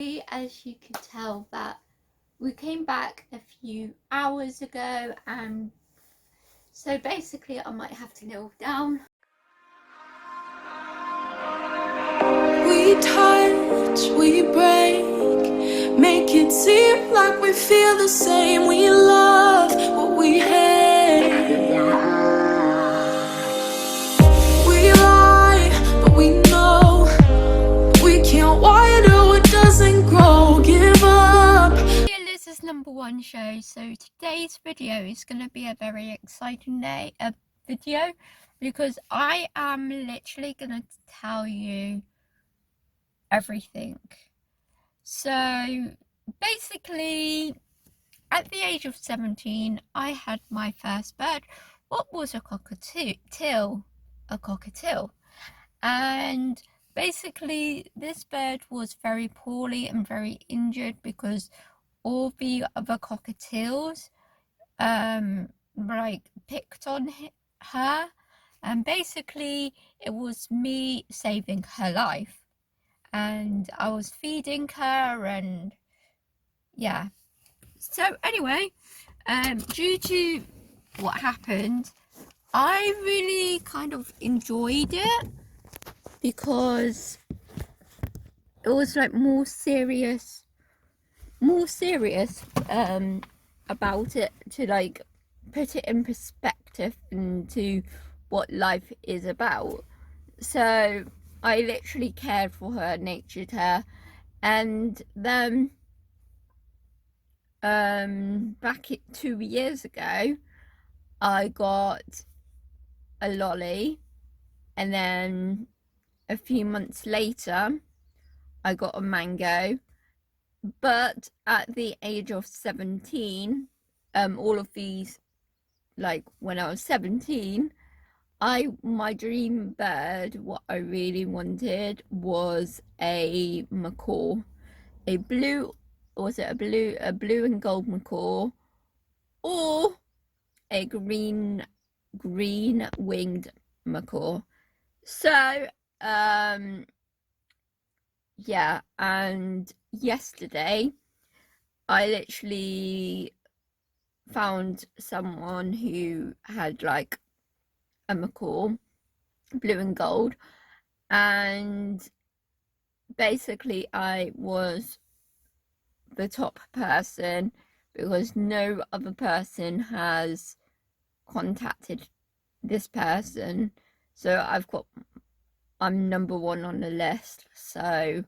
As you can tell, that we came back a few hours ago, and so basically I might have to kneel down. We touch, we break, make it seem like we feel the same. We love what we hate. We lie, but we know we can't water what doesn't grow. Give up. Liz's #1 show, so today's video is going to be a very exciting video, because I am literally going to tell you everything. So basically, at the age of 17, I had my first bird. What was a cockatail? A cockatail. And basically this bird was very poorly and very injured because all the other cockatiels like picked on her, and basically it was me saving her life, and I was feeding her, and yeah. So anyway, due to what happened, I really kind of enjoyed it because it was like more serious about it, to like put it in perspective into what life is about. So I literally cared for her, nurtured her, and then back 2 years ago I got a lolly, and then a few months later I got a mango. But at the age of 17, all of these, like when I was 17, my dream bird, what I really wanted was a macaw, a blue and gold macaw, or a green winged macaw. So yeah, and yesterday I literally found someone who had like a macaw, blue and gold, and basically I was the top person because no other person has contacted this person. So I'm #1 on the list, so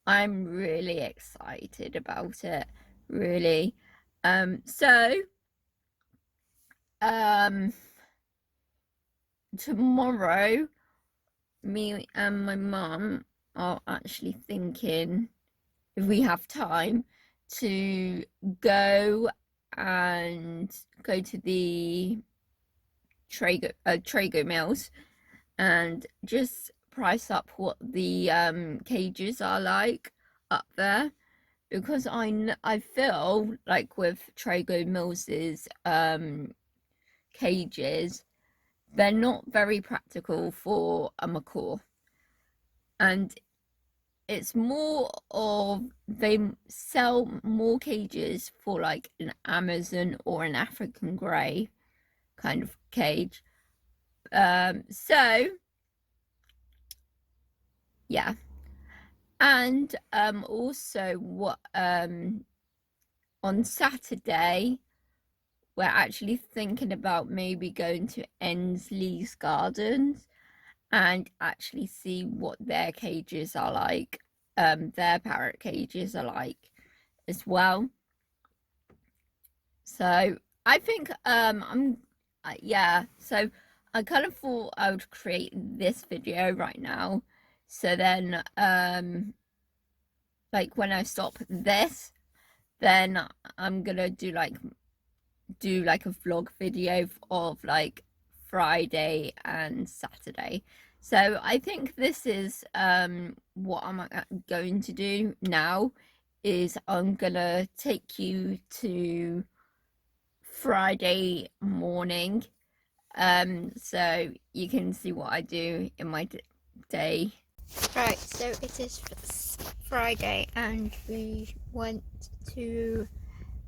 I'm really excited about it, really. Tomorrow me and my mum are actually thinking, if we have time, to go to the Trago Mills and just price up what the cages are like up there, because I feel like with Trago Mills's cages, they're not very practical for a macaw, and it's more of, they sell more cages for like an Amazon or an African grey kind of cage. So yeah. And also what on Saturday we're actually thinking about maybe going to Ensley's Gardens and actually see what their cages are like, their parrot cages are like as well. So I think yeah, so I kind of thought I would create this video right now, so then like when I stop this, then I'm gonna do like a vlog video of like Friday and Saturday. So I think this is what I'm going to do now, is I'm gonna take you to Friday morning, so you can see what I do in my day. Right, so it is Friday and we went to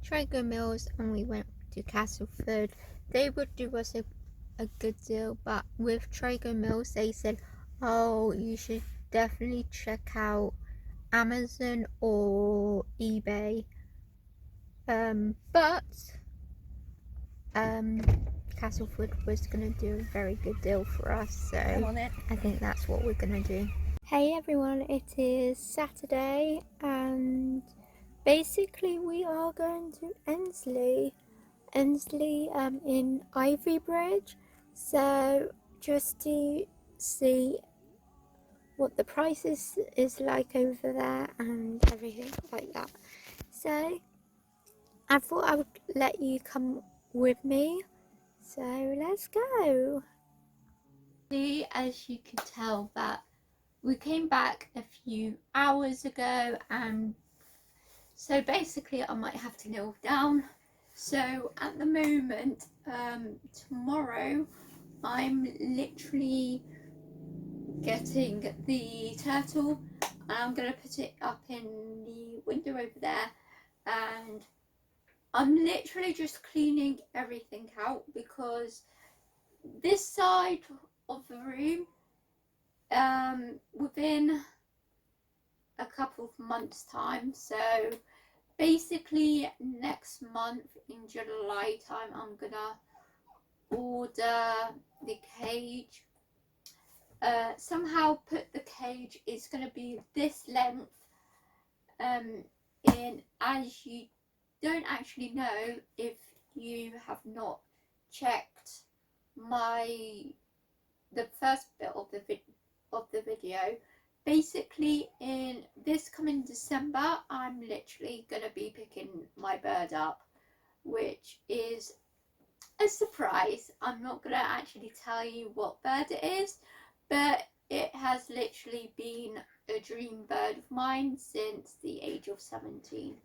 Traeger Mills and we went to Castleford. They would do us a good deal, but with Traeger Mills they said, oh, you should definitely check out Amazon or eBay. But Castleford was going to do a very good deal for us, so I think that's what we're going to do. Hey everyone, it is Saturday and basically we are going to Ensley in Ivy Bridge, so just to see what the price is like over there and everything like that. So I thought I would let you come with me, so let's go. See, as you can tell, that we came back a few hours ago, and so basically I might have to kneel down. So at the moment, tomorrow I'm literally getting the turtle and I'm going to put it up in the window over there, and I'm literally just cleaning everything out because this side of the room, within a couple of months time, so basically next month in July time I'm gonna order the cage. Somehow put the cage is gonna be this length, in, as you don't actually know if you have not checked the first bit of the video. Basically in this coming December I'm literally gonna be picking my bird up, which is a surprise. I'm not gonna actually tell you what bird it is, but it has literally been a dream bird of mine since the age of 17.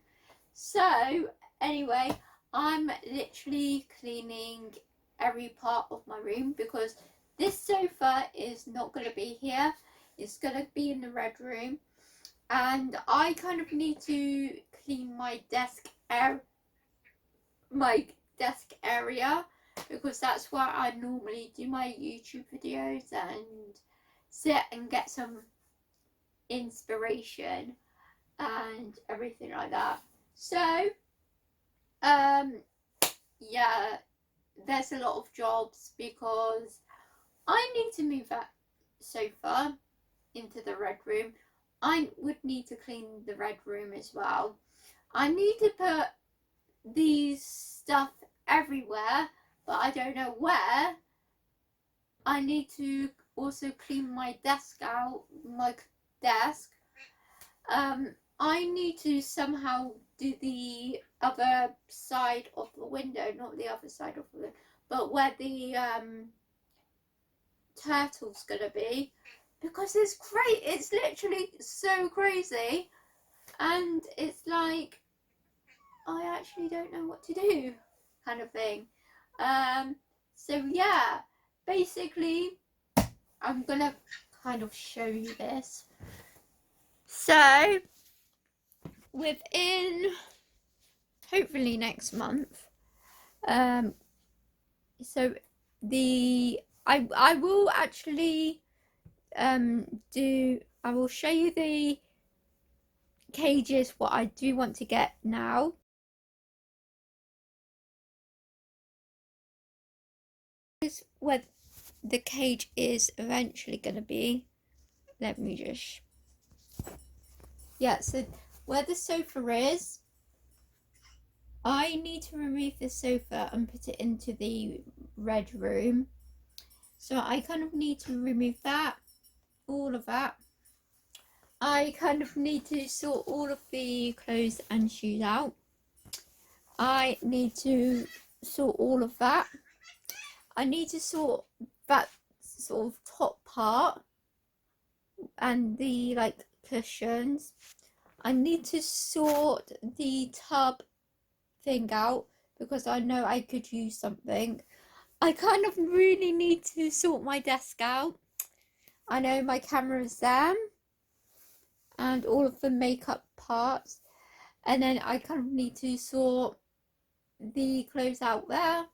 So anyway, I'm literally cleaning every part of my room because this sofa is not going to be here. It's going to be in the red room, and I kind of need to clean my desk area because that's where I normally do my YouTube videos and sit and get some inspiration and everything like that. So yeah, there's a lot of jobs because I need to move that sofa into the red room. I would need to clean the red room as well. I need to put these stuff everywhere, but I don't know where. I need to also clean my desk out, my desk. I need to somehow do the other side of the window, not the other side of the window, but where the turtle's gonna be, because it's great. It's literally so crazy, and it's like I actually don't know what to do, kind of thing. So yeah, basically I'm gonna kind of show you this. So within hopefully next month, so I will actually I will show you the cages what I do want to get now. This is where the cage is eventually going to be. Let me just, yeah, so where the sofa is, I need to remove the sofa and put it into the red room. So I kind of need to remove that, all of that. I kind of need to sort all of the clothes and shoes out. I need to sort all of that. I need to sort that sort of top part and the like cushions. I need to sort the tub thing out because I know I could use something. I kind of really need to sort my desk out. I know my camera's there, and all of the makeup parts, and then I kind of need to sort the clothes out there,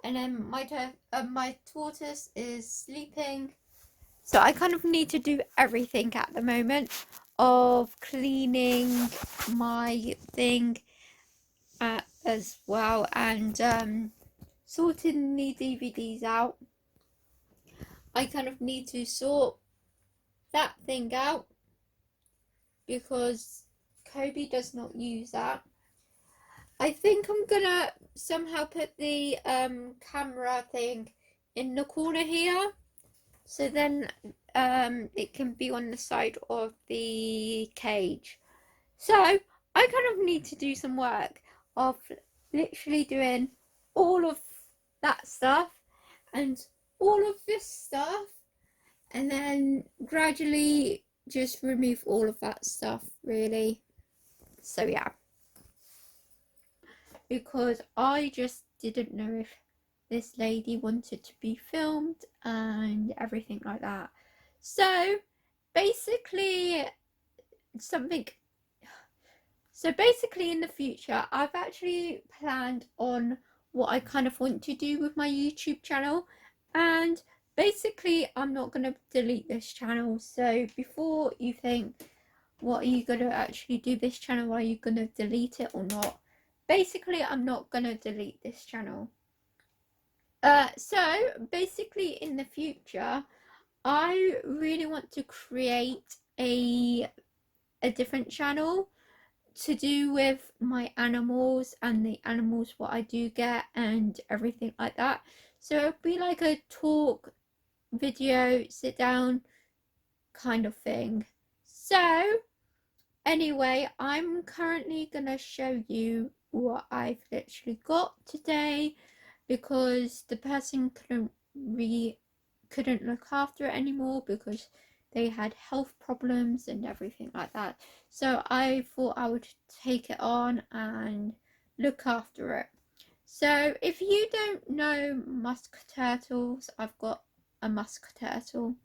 and then my tortoise is sleeping, so I kind of need to do everything at the moment of cleaning my thing as well, and sorting the DVDs out. I kind of need to sort that thing out because Kobe does not use that. I think I'm gonna somehow put the camera thing in the corner here, so then it can be on the side of the cage. So I kind of need to do some work of literally doing all of that stuff and all of this stuff, and then gradually just remove all of that stuff, really. So yeah, because I just didn't know if this lady wanted to be filmed and everything like that. So basically something so basically in the future I've actually planned on what I kind of want to do with my YouTube channel, and basically I'm not going to delete this channel. So before you think, what are you going to actually do this channel, are you going to delete it or not, basically I'm not going to delete this channel. So basically in the future I really want to create a different channel to do with my animals and the animals what I do get and everything like that. So it'll be like a talk video, sit down kind of thing. So anyway, I'm currently gonna show you what I've literally got today, because the person couldn't look after it anymore because they had health problems and everything like that. So I thought I would take it on and look after it. So if you don't know musk turtles, I've got a musk turtle.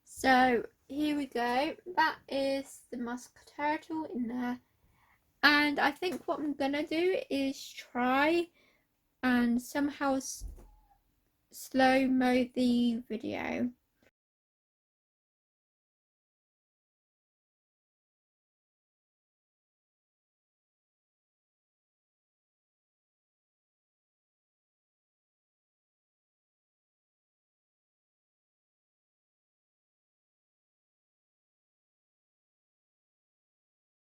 So here we go. That is the musk turtle in there. And I think what I'm gonna do is try and somehow slow mo the video.